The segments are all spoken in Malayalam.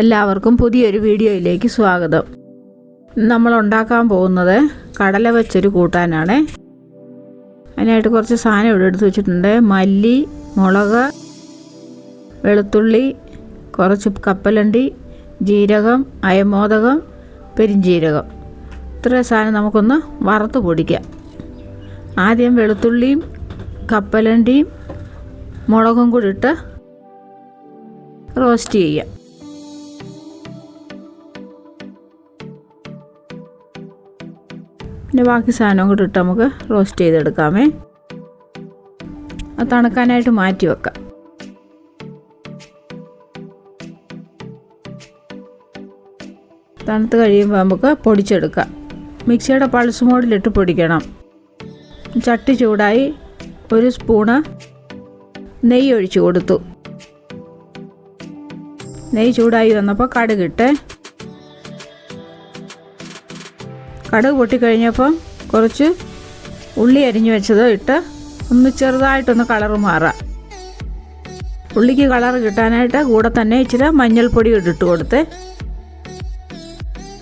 എല്ലാവർക്കും പുതിയൊരു വീഡിയോയിലേക്ക് സ്വാഗതം. നമ്മൾ ഉണ്ടാക്കാൻ പോകുന്നത് കടല വെച്ചൊരു കൂട്ടാനാണ്. അതിനായിട്ട് കുറച്ച് സാധനം ഇവിടെ എടുത്ത് വെച്ചിട്ടുണ്ട്. മല്ലി, മുളക്, വെളുത്തുള്ളി, കുറച്ച് കപ്പലണ്ടി, ജീരകം, അയമോദകം, പെരിഞ്ജീരകം. ഇത്രയും സാധനം നമുക്കൊന്ന് വറുത്ത് പൊടിക്കാം. ആദ്യം വെളുത്തുള്ളിയും കപ്പലണ്ടിയും മുളകും കൂടി ഇട്ട് റോസ്റ്റ് ചെയ്യാം. പിന്നെ ബാക്കി സാധനം കൂടി ഇട്ട് നമുക്ക് റോസ്റ്റ് ചെയ്തെടുക്കാമേ. അത് തണുക്കാനായിട്ട് മാറ്റി വെക്കാം. തണുത്ത് കഴിയുമ്പോൾ നമുക്ക് പൊടിച്ചെടുക്കാം. മിക്സിയുടെ പൾസ് മോഡിലിട്ട് പൊടിക്കണം. ചട്ടി ചൂടായി 1 സ്പൂണ് നെയ്യ് ഒഴിച്ചു കൊടുത്തു. നെയ്യ് ചൂടായി വന്നപ്പോൾ കടുകിട്ട്, കടുക് പൊട്ടിക്കഴിഞ്ഞപ്പം കുറച്ച് ഉള്ളി അരിഞ്ഞു വെച്ചത് ഇട്ട് ഒന്ന് ചെറുതായിട്ടൊന്ന് കളറ് മാറാം. ഉള്ളിക്ക് കളർ കിട്ടാനായിട്ട് കൂടെ തന്നെ ഇച്ചിരി മഞ്ഞൾപ്പൊടി ഇട്ട് കൊടുത്ത്,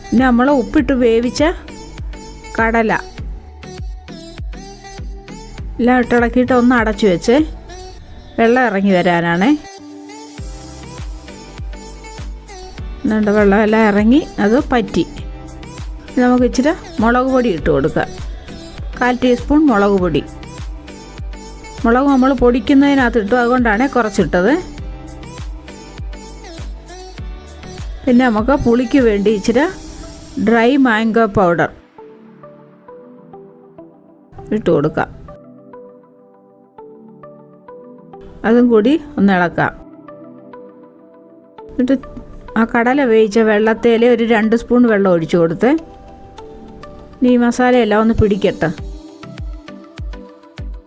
പിന്നെ നമ്മൾ ഉപ്പിട്ട് വേവിച്ച കടല എല്ലാം ഇട്ടിളക്കിയിട്ട് ഒന്ന് അടച്ചു വെച്ച് വെള്ളം ഇറങ്ങി വരാനാണ്. എന്നിട്ട് വെള്ളം എല്ലാം ഇറങ്ങി അത് പറ്റി. നമുക്ക് ഇച്ചിരി മുളക് പൊടി ഇട്ട് കൊടുക്കാം. 1/4 ടീസ്പൂൺ മുളക് പൊടി. മുളക് നമ്മൾ പൊടിക്കുന്നതിനകത്ത് ഇട്ടു, അതുകൊണ്ടാണ് കുറച്ചിട്ടത്. പിന്നെ നമുക്ക് പുളിക്ക് വേണ്ടി ഇച്ചിരി ഡ്രൈ മാംഗോ പൗഡർ ഇട്ട് കൊടുക്കാം. അതും കൂടി ഒന്ന് ഇളക്കാം. എന്നിട്ട് ആ കടല വേവിച്ച വെള്ളത്തിൽ ഒരു 2 സ്പൂൺ വെള്ളം ഒഴിച്ചു കൊടുത്ത് ഈ മസാലയെല്ലാം ഒന്ന് പിടിക്കട്ടെ.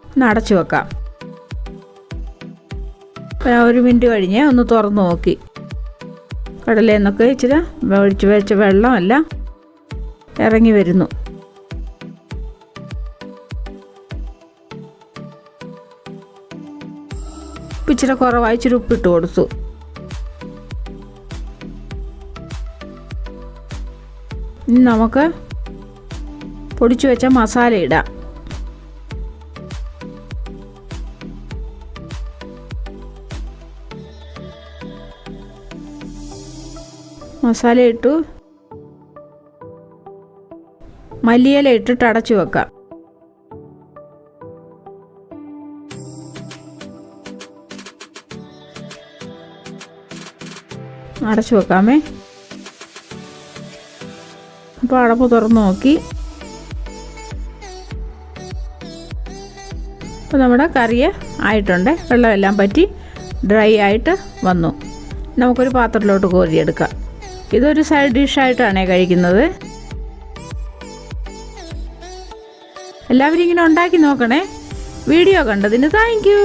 ഒന്ന് അടച്ചു വെക്കാം. 1 മിനിറ്റ് കഴിഞ്ഞ് ഒന്ന് തുറന്ന് നോക്കി. കടലയിൽ നിന്നൊക്കെ ഇച്ചിരി ഒഴിച്ച് വെച്ച വെള്ളമെല്ലാം ഇറങ്ങി വരുന്നു. ഇച്ചിരി കുറവായി ഇച്ചിരി ഉപ്പിട്ട് കൊടുത്തു. ഇനി നമുക്ക് പൊടിച്ചു വെച്ച മസാല ഇടാം. മസാല ഇട്ടു. മല്ലിയില ഇട്ടിട്ട് അടച്ചു വെക്കാം. അടച്ചു വെക്കാമേ. അപ്പോൾ അടപ്പ് തുറന്ന് നോക്കി. അപ്പോൾ നമ്മുടെ കറി ആയിട്ടുണ്ട്. വെള്ളമെല്ലാം പറ്റി ഡ്രൈ ആയിട്ട് വന്നു. നമുക്കൊരു പാത്രത്തിലോട്ട് കോരിയെടുക്കാം. ഇതൊരു സൈഡ് ഡിഷായിട്ടാണ് കഴിക്കുന്നത്. എല്ലാവരും ഇങ്ങനെ ഉണ്ടാക്കി നോക്കണേ. വീഡിയോ കണ്ടതിന് താങ്ക് യു.